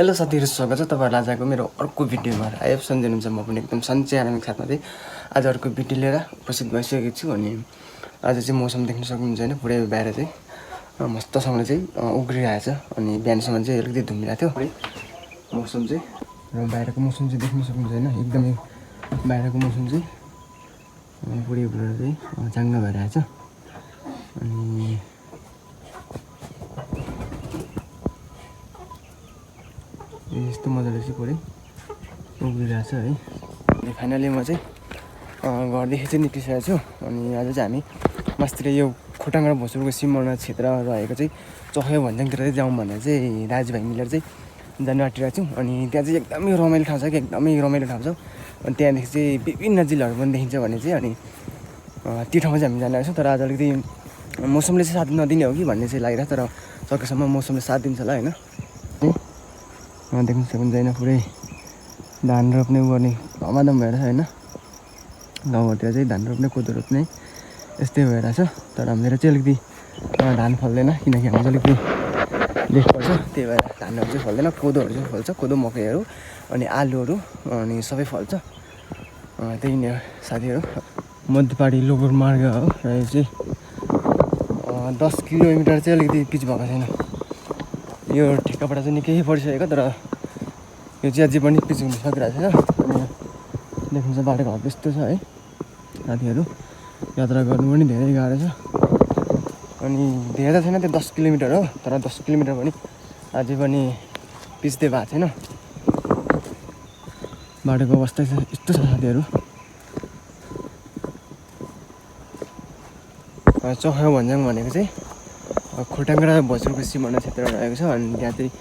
Hello साथीहरु, स्वागत छ तपाईहरुलाई आजको मेरो अर्को भिडियोमा। आइएफ सम्झिनुहुन्छ म पनि एकदम सन्चै आरामिक साथमा चाहिँ आज अर्को भिडियो लिएर उपस्थित भइसकेको छु। अनि आज चाहिँ मौसम देख्न सक्नुहुन्छ हैन, पुरै बाहिर चाहिँ मस्तसँग चाहिँ उग्रिरहेछ। अनि बिहानसम्म चाहिँ अलिकति धुम्मिरहेको थियो मौसम चाहिँ, र बाहिरको मौसम चाहिँ देख्न सक्नुहुन्छ हैन, एकदमै बाहिरको मौसम चाहिँ पुरै उग्रेर चाहिँ चाङ्गा भइरहेछ। अनि यस्तो मजाले चाहिँ पुरै उग्रिरहेछ है। अनि फाइनली म चाहिँ घरदेखि चाहिँ निक्लिसकेको छु। अनि आज चाहिँ हामी मास्तिर यो खोटाङ र भोजपुरको सिमाना क्षेत्र रहेको चाहिँ चौखे भन्ज्याङतिर चाहिँ जाउँ भनेर चाहिँ दाजुभाइ मिलेर चाहिँ जानु आँटिरहेको छौँ। अनि त्यहाँ चाहिँ एकदमै रमाइलो ठाउँ छ कि, एकदमै रमाइलो ठाउँ छ। अनि त्यहाँदेखि चाहिँ विभिन्न जिल्लाहरू पनि देखिन्छ भने चाहिँ, अनि त्यो ठाउँमा चाहिँ हामी जान लागेको छौँ। तर आज अलिकति मौसमले चाहिँ साथ नदिने हो कि भन्ने चाहिँ लागिरहेको, तर सकेसम्म मौसमले साथ दिन्छ होला होइन। देख्न सक्नुहुन्छ होइन, पुरै धान रोप्ने गर्ने धमाधम भइरहेछ होइन। गाउँघरतिर चाहिँ धान रोप्ने, कोदो रोप्ने यस्तै भइरहेछ। तर मेरो चाहिँ अलिकति धान फल्दैन, किनकि हाम्रो चाहिँ अलिकति लेट पर्छ, त्यही भएर धानहरू चाहिँ फल्दैन। कोदोहरू चाहिँ फल्छ, कोदो मकैहरू अनि आलुहरू अनि सबै फल्छ। त्यही नै हो साथीहरू। मध्यपाडी लोबर मार्ग हो र यो चाहिँ 10 किलोमिटर चाहिँ अलिकति पिच भएको छैन। यो ठेक्काबाट चाहिँ निकै परिसकेको, तर यो चाहिँ अझै पनि पिच हुन सकिरहेको छैन। अनि देख्नुहुन्छ बाटोघाटो त्यस्तो छ है साथीहरू, यात्रा गर्नु पनि धेरै गाह्रो छ। अनि धेरै त छैन, त्यो 10 किलोमिटर हो, तर 10 किलोमिटर पनि अझै पनि पिच चाहिँ भएको छैन। बाटोको अवस्था चाहिँ यस्तो छ साथीहरू। चौखे भन्ज्याङ भनेको चाहिँ खोटाङ र भोजपुरको सिमाना क्षेत्र रहेको छ। अनि त्यहाँ चाहिँ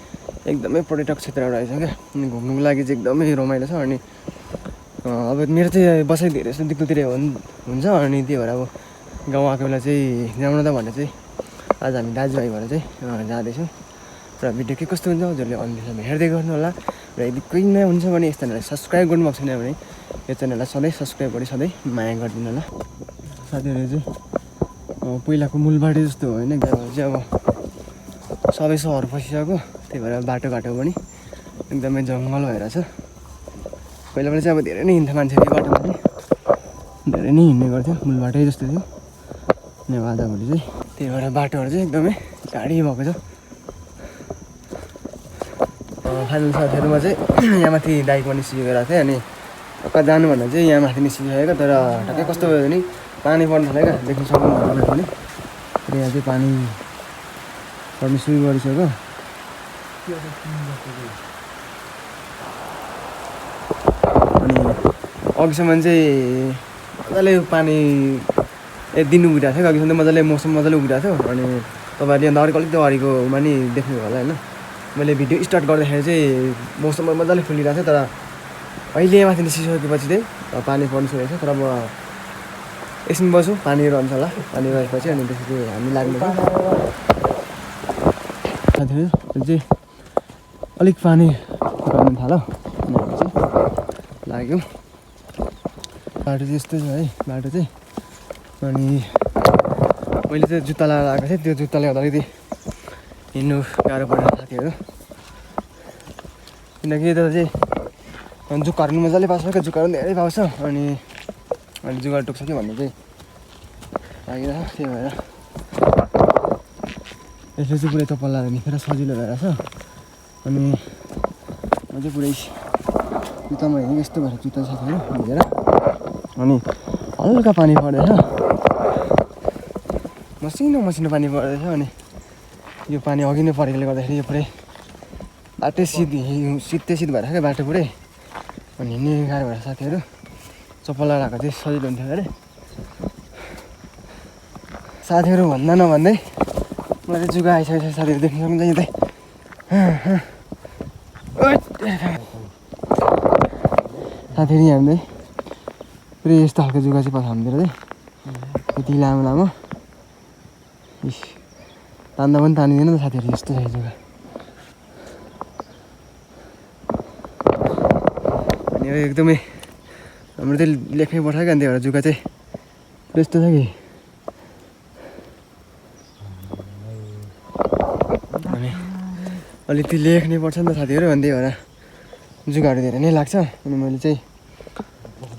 एकदमै पर्यटक क्षेत्र रहेछ क्या। अनि घुम्नुको लागि चाहिँ एकदमै रमाइलो छ। अनि अब मेरो चाहिँ बसाइ धेरै जस्तो दिक्कतिर हुन्छ। अनि त्यही भएर अब गाउँ आएको बेला चाहिँ जाउँ न त भनेर चाहिँ आज हामी दाजुभाइ भएर चाहिँ जाँदैछौँ। र भिडियो के कस्तो हुन्छ हजुरले अन्तिमसम्म हेर्दै गर्नु होला। र यदि कोही नयाँ हुन्छ भने यस च्यानललाई सब्सक्राइब गर्नुभएको छैन भने यो च्यानललाई सधैँ सब्सक्राइब गरी सधैँ माया गरिदिनु होला साथीहरू। चाहिँ पहिलाको मूल बाटो जस्तो हो होइन, चाहिँ अब सबै सहर फसिसक्यो, त्यही भएर बाटोघाटो पनि एकदमै जङ्गल भइरहेछ। पहिला चाहिँ अब धेरै नै हिँड्थ्यो मान्छेले, यो बाटोमा चाहिँ धेरै नै हिँड्ने गर्थ्यो, मूल बाटै जस्तो थियो। अनि अब आधाभरि चाहिँ त्यही भएर बाटोहरू चाहिँ एकदमै गाडी भएको छ। फाइनल साथीहरूमा चाहिँ यहाँ माथि दाइक पनि निस्किरहेको थिएँ। अनि कहाँ जानु भन्दा चाहिँ यहाँ माथि निस्किसकेको, तर ठ्याक्कै कस्तो भयो भने पानी पर्नु थाल्यो क्या। देख्न सक्नुहुन्छ पनि यहाँ चाहिँ पानी पर्नु सुरु गरिसक्यो। अनि अघिसम्म चाहिँ मजाले पानी दिन उगिरहेको थियो, अघिसम्म मजाले मौसम मजाले उगिरहेको थियो। अनि तपाईँहरूले अन्त अलिकति अगाडिकोमा नि देख्नु होला होइन, मैले भिडियो स्टार्ट गर्दाखेरि चाहिँ मौसममा मजाले खुलिरहेको थियो। तर अहिले माथि निस्किसकेपछि चाहिँ पानी पर्नु सुरु छ। तर अब एकछिन बस्छु, पानी रहन्छ होला। पानी रहेपछि अनि त्यसपछि हामी लाग्नेछौँ साथीहरू। चाहिँ अलिक पानी पर्नु थाल्यो, लाग्यो। बाटो चाहिँ यस्तो छ है बाटो चाहिँ। अनि मैले चाहिँ जुत्ता लगाएर आएको थिएँ, त्यो जुत्ताले गर्दा अलिकति हिँड्नु गाह्रो परेन साथीहरू। किनकि यता चाहिँ जुकाहरू मजाले पाउँछ क्या, जुकाहरू पनि धेरै पाउँछ। अनि अहिले जुगाड टोक्छ कि भन्ने चाहिँ लागिरहेछ। त्यही भएर यसले चाहिँ पुरै तपल लगाएर निस्केर सजिलो भइरहेछ। अनि म चाहिँ पुरै जुत्तामा हिँडेको यस्तो भएर जुत्ता साथीहरू भिजेर। अनि हल्का पानी पर्दैछ, मसिनो मसिनो पानी पर्दैछ। अनि यो पानी अघि नै परेकोले गर्दाखेरि यो पुरै बाटै शीत भएर क्या बाटो पुरै। अनि हिँड्ने गाह्रो भएर साथीहरू चप्पल लगाएर आएको चाहिँ सजिलो हुन्थ्यो अरे साथीहरू। भन्दा नभन्दै मलाई चाहिँ जुगा आइसकेको छ साथीहरू, देख्न सक्नुहुन्छ यतै। साथीहरू हामीले पुरै यस्तो खालको जुगा चाहिँ पाउँछ हामीतिर चाहिँ, यति लामो लामो। तान्दा पनि तानिँदैन त साथीहरू, यस्तो छ जुगा। अनि एकदमै हाम्रो चाहिँ लेख्नै पर्छ क्या, त्यही भएर जुगा चाहिँ यस्तो छ कि। अनि अलिकति लेख्नै पर्छ नि त साथीहरू, अनि त्यही भएर जुगाहरू धेरै नै लाग्छ। अनि मैले चाहिँ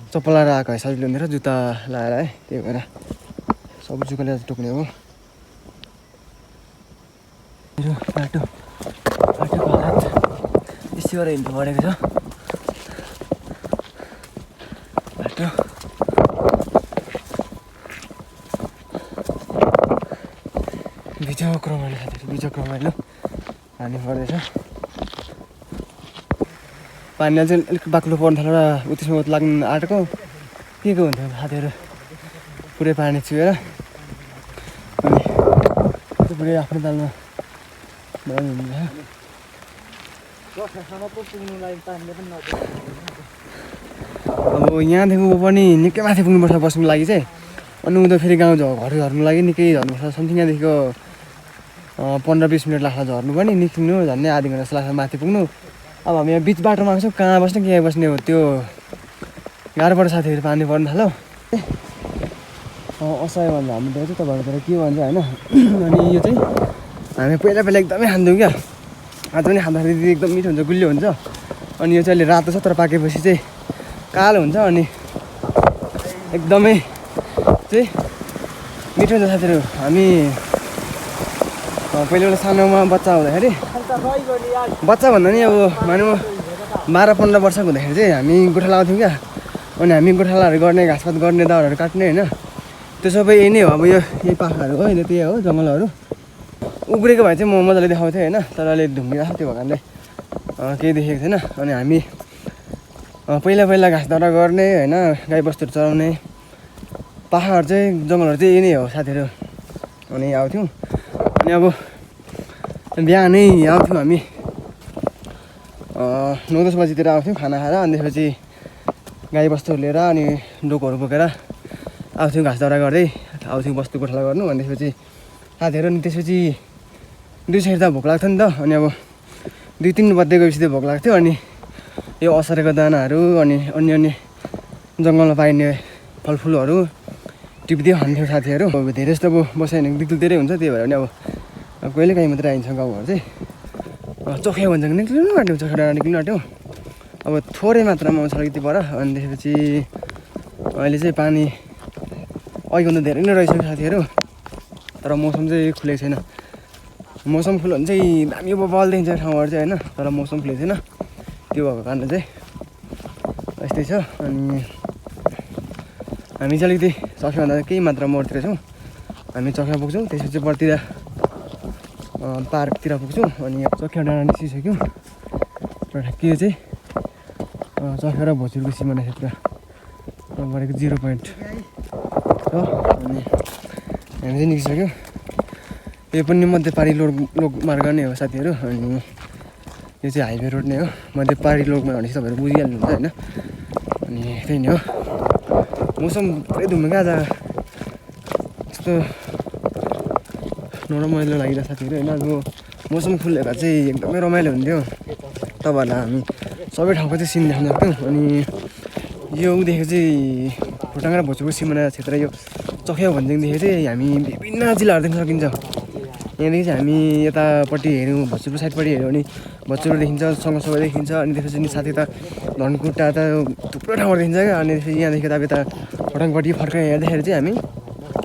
चप्पल लगाएर आएको है सजिलो हुँदैन, जुत्ता लगाएर है, त्यही भएर सब जुगाले टोक्ने हो। मेरो बाटोको हालत यसै गरेर हिँड्नु परेको छ। बाटो बिजोक रमाइलो साथीहरू, बिजोक रमाइलो हानी पर्दैछ। पानी चाहिँ अलिक बाक्लो पर्नु थालेर उत्तिसमा लाग्नु आँटेको के को हुन्थ्यो साथीहरू, पुरै पानी चुहेर अनि त्यो पुरै आफ्नो तालमा अब यहाँदेखि पनि निकै माथि पुग्नुपर्छ बस्नुको लागि चाहिँ। अनि उता फेरि गाउँ घर झर्नुको लागि निकै झर्नुपर्छ। समथिङ यहाँदेखिको 15-20 मिनट लाग्छ झर्नु पनि, निस्किनु झन्डै आधी घन्टा जस्तो लाग्छ माथि पुग्नु। अब हामी यहाँ बिच बाटोमा आएको छौँ, कहाँ बस्ने के बस्ने हो त्यो गाह्रो पर्छ साथीहरू। पानी पर्नु थाल्यो असह्य भन्छ हाम्रो चाहिँ, तपाईँहरूतिर के भन्छ होइन। अनि यो चाहिँ हामी पहिला एकदमै खान्थ्यौँ क्या, आज पनि खाँदाखेरि एकदम मिठो हुन्छ, गुलियो हुन्छ। अनि यो चाहिँ अहिले रातो छ, तर पाकेपछि चाहिँ कालो हुन्छ अनि एकदमै चाहिँ मिठो हुन्छ साथीहरू। हामी पहिला सानोमा बच्चा हुँदाखेरि, बच्चा भन्दा नि अब मानौँ 12-15 वर्षको हुँदाखेरि चाहिँ हामी गोठा लगाउँथ्यौँ क्या। अनि हामी गोठालाहरू गर्ने, घाँसपात गर्ने, दाउराहरू काट्ने होइन, त्यो सबै यही नै हो। अब यही पाखाहरू हो, होइन त्यही हो जङ्गलहरू। उब्रेको भए चाहिँ म मजाले देखाउँथेँ होइन, तर अहिले ढुङ्गिरहेको छ, त्यो भएकाले केही देखेको थिएन। अनि हामी पहिला घाँस दाउरा गर्ने होइन, गाईबस्तुहरू चराउने, पाखाहरू चाहिँ जङ्गलहरू चाहिँ यही नै हो साथीहरू। अनि आउँथ्यौँ अनि अब बिहानै आउँथ्यौँ हामी 9-10 बजीतिर आउँथ्यौँ खाना खाएर। अनि त्यसपछि गाईबस्तुहरू लिएर अनि डोकोहरू बोकेर आउँथ्यौँ, घाँस दाउरा गर्दै आउँथ्यौँ बस्तु गोठाला गर्नु। अनि त्यसपछि साथीहरू, अनि त्यसपछि दिउँसो त भोक लाग्थ्यो नि त। अनि अब 2-3 बज्दै गएपछि त्यो भोक लाग्थ्यो। अनि यो असरेको दानाहरू अनि अन्य जङ्गलमा पाइने फलफुलहरू टिप्दै खान्थ्यौँ साथीहरू। अब धेरै जस्तो अब बस्यो भने दिक्क धेरै हुन्छ, त्यही भएर पनि अब कहिले काहीँ मात्रै आइन्छ गाउँघर चाहिँ। चोखिया भन्छ कि निक्लिनु आँट्यौँ, चोखिया डाँडा निक्लिनु आँट्यौँ। अब थोरै मात्रामा आउँछ अलिकति पर। अनि त्यसपछि अहिले चाहिँ पानी अहिलेभन्दा धेरै नै रहेछ साथीहरू, तर मौसम चाहिँ खुलेको छैन। मौसम खुल्यो भने चाहिँ दामी बल देखिन्छ ठाउँहरू चाहिँ होइन, तर मौसम खुलेको छैन, त्यो भएको कारणले चाहिँ यस्तै छ। अनि हामी चाहिँ अलिकति चोखियाभन्दा केही मात्रा मोडतिर छौँ। हामी चोखिया पुग्छौँ, त्यसपछि परतिर पार्कतिर पुग्छौँ। अनि चोखिया डाँडा निस्किसक्यौँ र ठ्याक्कै चाहिँ चोखिया र भोजुरको सिमाना क्षेत्र गरेको 0 पोइन्ट छ। अनि हामी चाहिँ निस्किसक्यौँ। यो पनि मध्यपारी लोक मार्ग नै हो साथीहरू। अनि यो चाहिँ हाइवे रोड नै हो, मध्यपारी लोकमा भनेपछि तपाईँहरू बुझिहाल्नुहुन्छ होइन। अनि त्यही नै हो। मौसम पुरै धुम्म क्या आज, यस्तो नरमाइलो लागिरहेको साथीहरू होइन। अब मौसम खुलेर चाहिँ एकदमै रमाइलो हुन्थ्यो, तपाईँहरूलाई हामी सबै ठाउँको चाहिँ सिन देखाउन सक्थ्यौँ। अनि यो उदेखि चाहिँ खोटाङ र भोजुरको सिमाना क्षेत्र यो चोखिया भन्ज्याङदेखि चाहिँ हामी विभिन्न जिल्लाहरू देख्न सकिन्छ। यहाँदेखि चाहिँ हामी यतापट्टि हेऱ्यौँ, भोजुरको साइडपट्टि हेऱ्यौँ भने भोजुर देखिन्छ, सँगसँगै देखिन्छ। अनि त्यसपछि साथै यता धनकुटा त थुप्रो ठाउँहरू देखिन्छ क्या। अनि त्यसपछि यहाँदेखि यता खोटाङपट्टि फर्केर हेर्दाखेरि चाहिँ हामी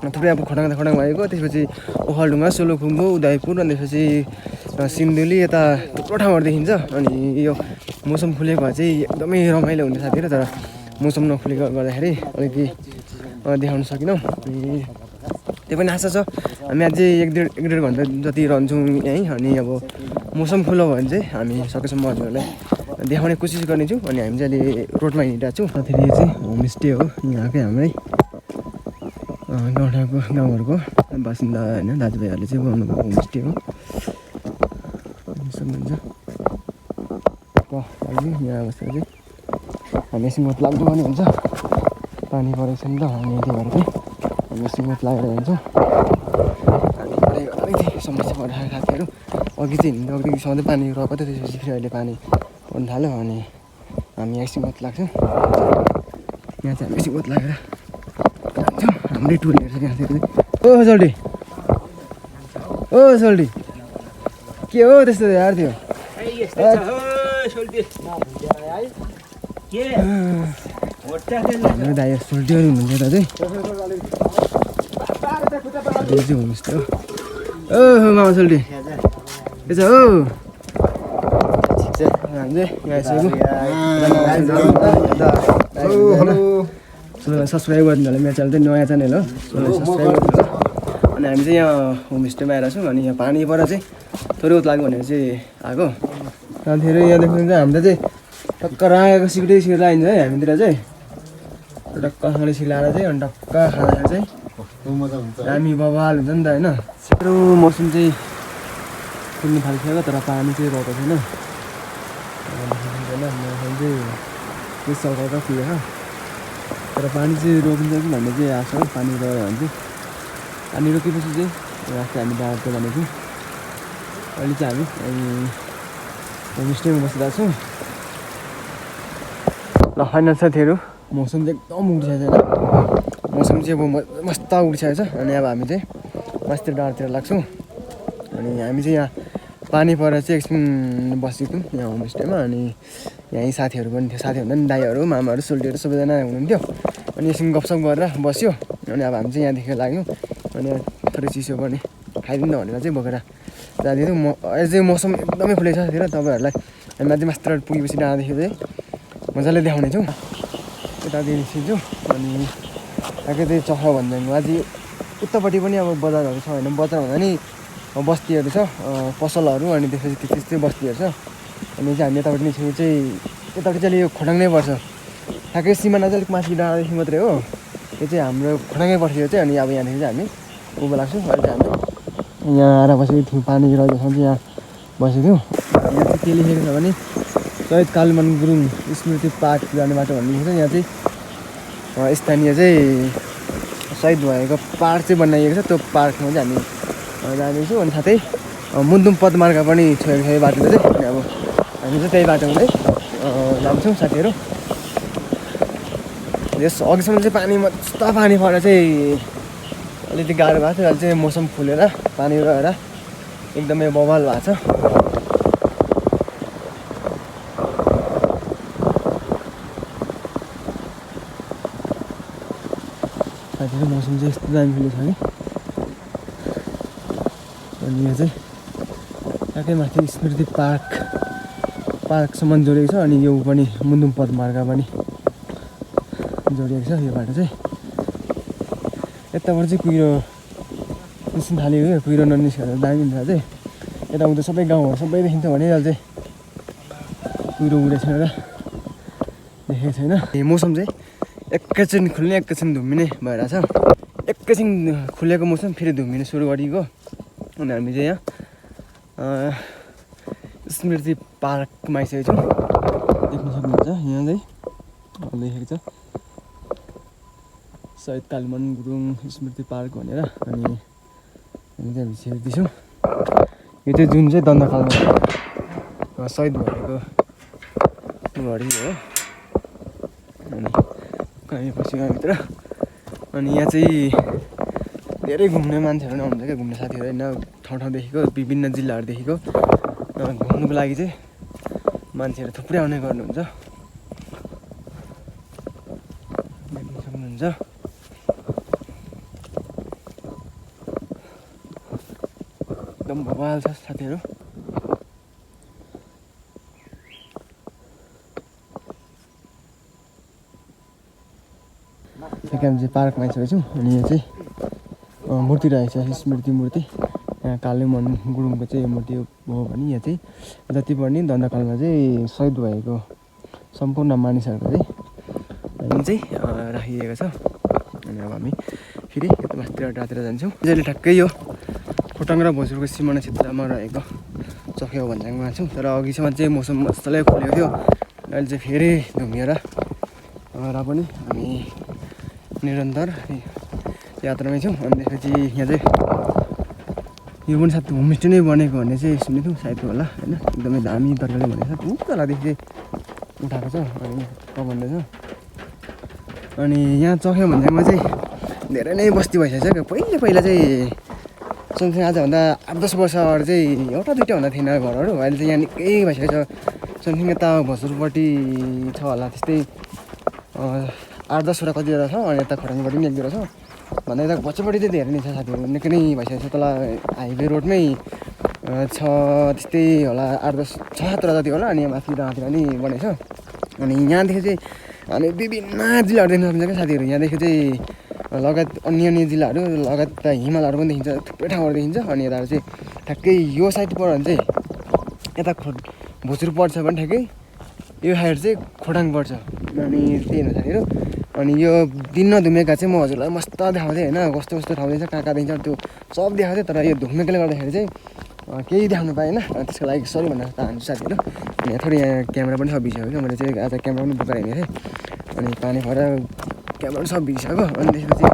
थुप्रै अब खोटाङ भएको, त्यसपछि ओखलढुङ्गा, सोलुखुम्बु, उदयपुर, अनि त्यसपछि सिन्धुली, यता थुप्रो ठाउँहरू देखिन्छ। अनि यो मौसम खुलेको भए चाहिँ एकदमै रमाइलो हुने साथीहरू, तर मौसम नखुलेको गर्दाखेरि अलिकति देखाउन सकेनौँ। अनि त्यो पनि आशा छ हामी अझै 1-1.5 घन्टा जति रहन्छौँ यहीँ। अनि अब मौसम खुल्यो भने चाहिँ हामी सकेसम्म हजुरहरूलाई देखाउने कोसिस गर्नेछौँ। अनि हामी चाहिँ अहिले रोडमा हिँडिरहेको छौँ। साथीहरू यो चाहिँ होमस्टे हो, यहाँकै हाम्रै गाउँघरको बासिन्दा होइन, दाजुभाइहरूले चाहिँ बनाउनु भएको होमस्टे हो। यहाँ बसेर चाहिँ हामी सिमत लाग्दो पनि हुन्छ, पानी परेको छ नि त। अनि त्यही भएर चाहिँ हामी सिमत लागेर जान्छौँ। अलिकति समस्या परिरहेको साथीहरू, अघि चाहिँ हिँड्दा अघि सधैँ पानी रहेको थियो, त्यसपछि फेरि अहिले पानी पर्नु थाल्यो। अनि हामी यहाँ सिमत लाग्छौँ, यहाँ चाहिँ हामी सिमत लागेर जान्छौँ। हाम्रै टुरिस्ट छ त्यहाँतिर। ओ सोल्टी, ओ सोल्टी, के हो त्यस्तो यार थियो? दाइ सोल्टीहरू हुनुहुन्छ यता चाहिँ यो चाहिँ होमस्टे हो ओहो मामा सोल्टी के छ हो हामी चाहिँ यहाँ सब्सक्राइब गरिदिनु होला मेरो च्यानल चाहिँ नयाँ च्यानल हो सब्सक्राइब गरिदिनु अनि हामी चाहिँ यहाँ होमस्टेमा आएर छौँ अनि यहाँ पानी पर चाहिँ थोरै उत लाग्यो भनेर चाहिँ आएको त्यहाँदेखि यहाँ देख्नुहुन्छ हाम्रो चाहिँ टक्क राँगाको सिक्दै सिक्दै लाइन्छ है हामीतिर चाहिँ टक्क खाँदै सिलाएर चाहिँ अनि टक्क खाँदाखेरि चाहिँ हामी बवाल हुन्छ नि त होइन छिटो मौसम चाहिँ खुल्नु थालिसक्यो तर पानी चाहिँ रहेको छैन मौसम चाहिँ त्यस सरकारको फिरेर तर पानी चाहिँ रोकिन्छ कि भन्ने चाहिँ आएको छ पानी रह्यो भने चाहिँ पानी रोकेपछि चाहिँ रास्ता हामी बाटो भनेको अहिले चाहिँ हामी होमस्टेमा बसिरहेको छौँ ल फाइनल साथीहरू मौसम चाहिँ एकदम उडिसकेको छ मौसम चाहिँ अब मस्त उडिसकेको छ अनि अब हामी चाहिँ मास्तिर डाँडातिर लाग्छौँ अनि हामी चाहिँ यहाँ पानी परेर चाहिँ एकछिन बसेको थियौँ यहाँ होमस्टेमा अनि यहीँ साथीहरू पनि थियो साथी भन्दा पनि दाइहरू मामाहरू सोल्टीहरू सबैजना हुनुहुन्थ्यो अनि एकछिन गफसफ गरेर बस्यो अनि अब हामी चाहिँ यहाँदेखि लाग्यौँ अनि थोरै चिसो पनि खाइदिनु भनेर चाहिँ बोकेर जाँदैथ्यौँ अहिले चाहिँ मौसम एकदमै खुलै छ साथीहरू तपाईँहरूलाई हामी माथि मास्तिर पुगेपछि डाँडादेखि चाहिँ मजाले देखाउने छौँ यतादेखि निस्किन्छौँ अनि ठ्याक्कै चाहिँ चखा भन्दैमा अझै उतापट्टि पनि अब बजारहरू छ होइन बजार भन्दा नि बस्तीहरू छ पसलहरू अनि त्यसपछि त्यस्तै बस्तीहरू छ अनि चाहिँ हामी यतापट्टि निस्केको चाहिँ यतापट्टि चाहिँ यो खोटाङ नै पर्छ ठ्याक्कै सिमाना चाहिँ अलिक माथि डाँडादेखि मात्रै हो यो चाहिँ हाम्रो खोटाङै पर्छ यो चाहिँ अनि अब यहाँदेखि चाहिँ हामी उँभो लाग्छौँ अहिले चाहिँ हामी यहाँ आएर बसेको थियौँ पानी रहेको ठाउँ चाहिँ यहाँ बसेको थियौँ यहाँ चाहिँ के लेखेको छ भने शहीद कालुमान गुरुङ स्मृति पार्क जाने बाटो भन्ने लेखेको छ यहाँ चाहिँ स्थानीय चाहिँ शहीद भएको पार्क चाहिँ बनाइएको छ त्यो पार्कमा चाहिँ हामी जाँदैछौँ अनि साथै मुन्दुम पदमार्ग पनि छोएको छ यो बाटोले चाहिँ अनि अब हामी चाहिँ त्यही बाटोमा चाहिँ जान्छौँ साथीहरू यस अघिसम्म चाहिँ पानी मस्त पानी परेर चाहिँ अलिकति गाह्रो भएको थियो अहिले चाहिँ मौसम खुलेर पानी रहेर एकदमै बवाल भएको छ साथीहरू मौसम चाहिँ यस्तो दामी खुलेको छ कि अनि यहाँ चाहिँ ट्याक्कै माथि स्मृति पार्कसम्म जोडिएको छ अनि यो पनि मुन्दुम पदमार्ग पनि जोडिएको छ यो बाटो चाहिँ यताबाट चाहिँ कुहिरो निस्किन थालेको क्या कुहिरो ननिस्केर दामी हुन्छ चाहिँ यता उता सबै गाउँहरू सबै देखिन्छ भने अहिले चाहिँ कुहिरो उडेको छैन र देखेको छैन मौसम चाहिँ एकैछिन खुल्ने एकैछिन धुम्मिने भइरहेछ एकैछिन खुलेको मौसम फेरि धुम्मिने सुरु गरेको अनि हामी चाहिँ यहाँ स्मृति पार्कमा आइसकेको छौँ देख्न सक्नुहुन्छ यहाँ चाहिँ लेखेको छ शहीद कालुमान गुरुङ स्मृति पार्क भनेर अनि हामी चाहिँ छिर्दैछौँ यो चाहिँ जुन चाहिँ दण्डकालमा शहीद भएको घडी हो अनि कहीँ पस्यो यहाँभित्र अनि यहाँ चाहिँ धेरै घुम्ने मान्छेहरू नै आउनुहुन्छ क्या घुम्ने साथीहरू होइन ठाउँ ठाउँदेखिको विभिन्न जिल्लाहरूदेखिको घुम्नुको लागि चाहिँ मान्छेहरू थुप्रै आउने गर्नुहुन्छ देख्न सक्नुहुन्छ एकदम बवाल छ साथीहरू हामी चाहिँ पार्कमा आइसकेको छौँ अनि यो चाहिँ मूर्ति रहेछ स्मृति मूर्ति यहाँ कालुमान गुरुङको चाहिँ मूर्ति हो भने यहाँ चाहिँ जति पनि दण्डकालमा चाहिँ शहीद भएको सम्पूर्ण मानिसहरूको चाहिँ हामी चाहिँ राखिएको छ अनि अब हामी फेरि यता माथितिर डाँडातिर जान्छौँ अहिले ठ्याक्कै यो खोटाङ र भोजपुरको सिमाना क्षेत्रमा रहेको चक्याउ भन्ज्याङमा छौँ तर अघिसम्म चाहिँ मौसम मजाले खुलेको थियो अहिले चाहिँ फेरि धुमिएर र पनि हामी निरन्तर यात्रामै छौँ अनि त्यसपछि यहाँ चाहिँ यो पनि साथी होमस्टे नै बनेको भन्ने चाहिँ सुनेको थियौँ सायद होला होइन एकदमै दामी तरिकाले भनेको छ तलदेखि चाहिँ उठाएको छ अनि भन्दैछ अनि यहाँ चक्याउ भन्ज्याङमा चाहिँ धेरै नै बस्ती भइसकेको छ पहिला चाहिँ समथिङ आजभन्दा 8-10 वर्ष अगाडि चाहिँ एउटा दुइटा भन्दा थिएन घरहरू। अहिले चाहिँ यहाँ निकै भइसकेको छ। समथिङ यता भोजपुरपट्टि छ होला त्यस्तै 8-10 वटा कतिवटा छ, अनि यता खोटाङपट्टि पनि 1-2 छ भन्दा यता पछिपट्टि चाहिँ धेरै नै छ साथीहरू, निकै नै भइसकेको छ। तल हाइवे रोडमै छ त्यस्तै होला 8-10 6-7 वटा जति होला, अनि यहाँ माथि डाँडातिर पनि बनेको छ। अनि यहाँदेखि चाहिँ हामी विभिन्न जिल्लाहरू देख्न सकिन्छ क्या साथीहरू। यहाँदेखि चाहिँ लगायत अन्य जिल्लाहरू लगायत हिमालहरू पनि देखिन्छ, थुप्रै ठाउँहरू देखिन्छ। अनि यताहरू चाहिँ ठ्याक्कै यो साइड पऱ्यो भने चाहिँ यता भोजपुर पर्छ भने ठ्याक्कै यो साइड चाहिँ खोटाङ पर्छ। अनि त्यही हो साथीहरू। अनि यो दिन नधुमेका चाहिँ म हजुरलाई मस्त देखाउँथेँ होइन, कस्तो कस्तो ठाउँ देखिन्छ, कहाँ देखिन्छ त्यो सब देखाउँथेँ। तर यो धुमेकोले गर्दाखेरि चाहिँ केही देखाउनु पाएन, त्यसको लागि सरी भन्न चाहन्छु साथीहरू। अनि थोरै यहाँ क्यामेरा पनि सब बिग्रिसक्यो क्या, मैले चाहिँ आज क्यामेरा पनि बोकाएर हिँडेको थिएँ। अनि पानी परेर क्यामेरा पनि सब बिग्रिसक्यो। अनि त्यसपछि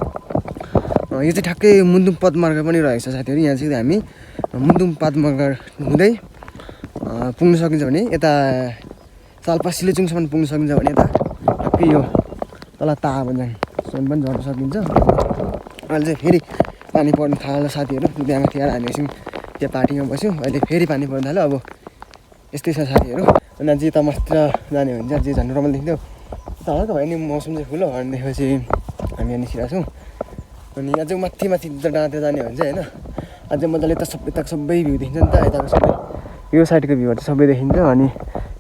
यो चाहिँ ठ्याक्कै मुन्दुम पदमार्ग पनि रहेको छ साथीहरू। यहाँ चाहिँ हामी मुन्दुम पदमार्ग हुँदै पुग्न सकिन्छ भने यता साल्पा सिलेचुङसम्म पुग्न सकिन्छ भने यता ठ्याक्कै यो तल ताबन्जाङसम्म पनि झर्न सकिन्छ। अहिले चाहिँ फेरि पानी पर्न थाल्यो साथीहरू। बिहामा थिएर हामी एकछिन त्यो पार्टीमा बस्यौँ, अहिले फेरि पानी पर्न थाल्यो। अब यस्तै छ साथीहरू। अनि अझै यता मास्तिर जाने भने चाहिँ अझै झन् रमाइलो देखिन्थ्यो। यता हल्का भयो नि मौसम चाहिँ ठुलो, अनि त्यसपछि हामी यहाँ निस्किरहेको छौँ। अनि अझै माथि डाँडातिर जाने भने चाहिँ होइन अझै मजाले यता सबै भ्यू देखिन्छ नि त। यताको सबै यो साइडको भ्यूहरू चाहिँ सबै देखिन्छ, अनि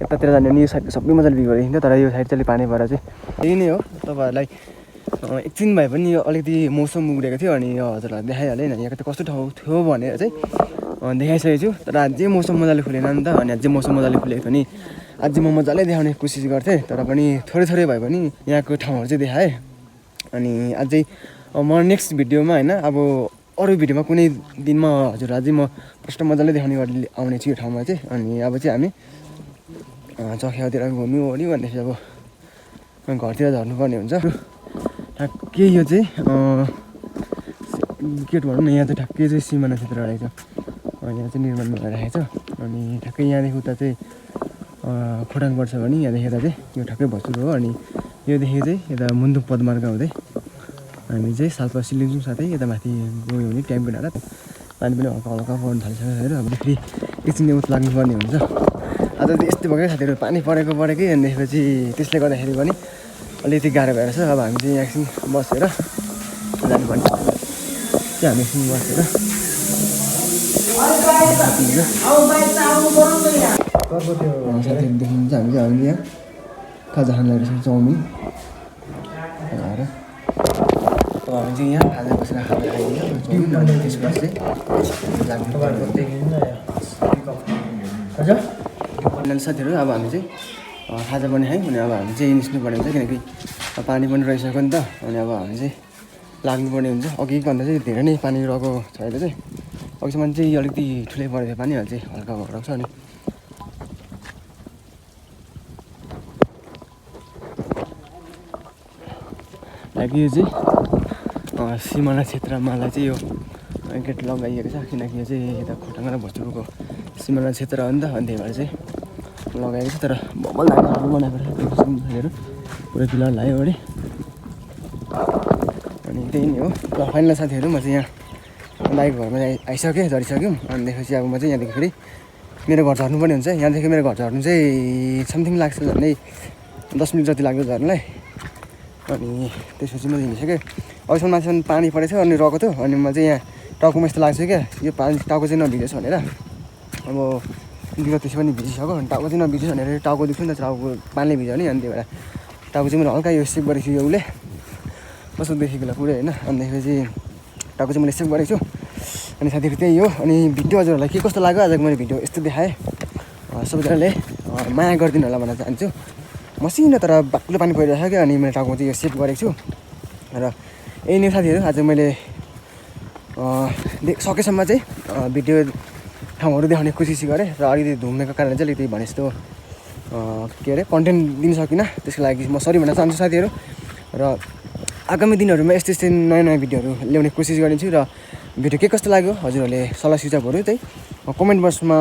यतातिर जाने भने यो साइडको सबै मजाले भ्यूहरू देखिन्छ। तर यो साइड चाहिँ पानी भएर चाहिँ यही नै हो। तपाईँहरूलाई एकछिन भए पनि यो अलिकति मौसम उग्रेको थियो, अनि यो हजुरलाई देखाइहालेँ होइन यहाँको चाहिँ कस्तो ठाउँ थियो भनेर चाहिँ देखाइसकेको छु। तर अझै मौसम मजाले खुलेन नि त। अनि अझै मौसम मजाले खुलेको पनि अझै म मजाले देखाउने कोसिस गर्थेँ, तर पनि थोरै भए पनि यहाँको ठाउँहरू चाहिँ देखाएँ। अनि अझै म नेक्स्ट भिडियोमा होइन अब अरू भिडियोमा कुनै दिनमा हजुर अझै म प्रश्न मजाले देखाउने गरी आउने छु यो ठाउँमा चाहिँ। अनि अब चाहिँ हामी चौखियातिर घुम्यौँ ओऱ्यौँ, भनेपछि अब घरतिर झर्नुपर्ने हुन्छ। ठ्याक्कै यो चाहिँ गेट भनौँ न, यहाँ चाहिँ ठ्याक्कै चाहिँ सिमाना क्षेत्र रहेछ। यहाँ चाहिँ निर्माण भइरहेको छ। अनि ठ्याक्कै यहाँदेखि उता चाहिँ खोटाङ पर्छ भने यहाँदेखि यता चाहिँ यो ठ्याक्कै भोजपुर हो। अनि योदेखि चाहिँ यता मुन्दुम पदमार्ग हुँदै हामी चाहिँ साल्पा सिलिङजुङ साथै यता माथि गयो भने ट्याङ्को डाँडा पानी पनि हल्का पर्न थालिसक्यो साथीहरू। अब फेरि एकछिन उत लाग्नुपर्ने हुन्छ। आज चाहिँ यस्तै भयो क्या साथीहरू, पानी परेकै अनि त्यसपछि त्यसले गर्दाखेरि पनि अलिकति गाह्रो भएर छ। अब हामी चाहिँ यहाँ एकछिन बसेर जानुपर्ने चाहिँ हामी एकछिन बसेर साथीहरू देख्नुहुन्छ। हामी यहाँ खाजा खान लागेको छ, चाउमिन आएर हामी चाहिँ यहाँ खाजा बसेर खाजा खाइदिन्छ चाउमिन। अनि त्यसपछि हजुर साथीहरू अब हामी चाहिँ खाजा पनि खायौँ। अनि अब हामी चाहिँ निस्किनुपर्ने हुन्छ, किनकि पानी पनि रहिसक्यो नि त। अनि अब हामी चाहिँ लाग्नुपर्ने हुन्छ। अघिभन्दा चाहिँ धेरै नै पानी रहेको छ अहिले चाहिँ। अघिसम्म चाहिँ अलिकति ठुलै परेको थियो पानी, अहिले चाहिँ हल्का भइरहेको छ। अनि लागि यो चाहिँ सिमाना क्षेत्रमालाई चाहिँ यो गेट लगाइएको छ, किनकि यो चाहिँ यता खोटाङ र भोजपुरको सिमाना क्षेत्र हो नि त। अनि त्यही भएर चाहिँ लगाएको छ। तर बबल धानहरू बनाएको छ साथीहरू, पुरै पिलर लाग्यो अरे। अनि त्यही नै हो। ल फाइनल साथीहरू म चाहिँ यहाँ दाइको घरमा आइसकेँ, झरिसक्यौँ। अनि त्यसपछि अब म चाहिँ यहाँदेखि फेरि मेरो घर झर्नुपर्ने हुन्छ। यहाँदेखि मेरो घर झर्नु चाहिँ समथिङ लाग्छ झन्डै 10 मिनट जति लाग्यो झर्नलाई। अनि त्यसपछि म हिँडिसकेँ। अहिलेसम्म माथिसम्म पानी परेको थियो अनि रहेको थियो। अनि म चाहिँ यहाँ टाउकोमा यस्तो लाग्छ क्या, यो पानी टाउको चाहिँ नभिजेछ भनेर। अब लुगा त्यसै पनि भिजिसक्यो, अनि टाउको चाहिँ नभिजियोस् भनेर टाउको दुख्यो नि त, टाउको पानीले भिज्यो नि। अनि त्यही भएर टाउको चाहिँ मैले हल्का यो सेभ गरेको छु यो उसले कस्तो देखेको पुरै होइन। अनि त्यसपछि टाउको चाहिँ मैले सेभ गरेको छु। अनि साथीहरू त्यही हो। अनि भिडियो हजुरहरूलाई के कस्तो लाग्यो आजको मैले भिडियो यस्तो देखाएँ। सबैजनाले माया गरिदिनु होला भन्न चाहन्छु। मसिनो तर बाक्लो पानी परिरहेको क्या, अनि मैले टाउकोमा चाहिँ यो सेभ गरेको छु। र यही नै साथीहरू आज मैले सकेसम्म चाहिँ भिडियो ठाउँहरू देखाउने कोसिस गरेँ। र अलिकति धुम्नेको कारणले चाहिँ अलिकति भने जस्तो के अरे कन्टेन्ट दिन सकिनँ, त्यसको लागि म सरी भन्न चाहन्छु साथीहरू। र आगामी दिनहरूमा यस्तै नयाँ भिडियोहरू ल्याउने कोसिस गरिन्छु। र भिडियो के कस्तो लाग्यो हजुरहरूले सल्लाह सुझावहरू चाहिँ कमेन्ट बक्समा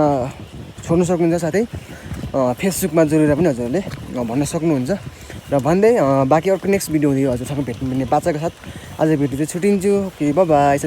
छोड्नु सक्नुहुन्छ। साथै फेसबुकमा जोडेर पनि हजुरहरूले भन्न सक्नुहुन्छ। र भन्दै बाँकी अर्को नेक्स्ट भिडियो हुँदै हजुरसँग भेट्नु पर्ने बाचाको साथ आज भिडियो चाहिँ छुट्टिन्छु। Bye bye.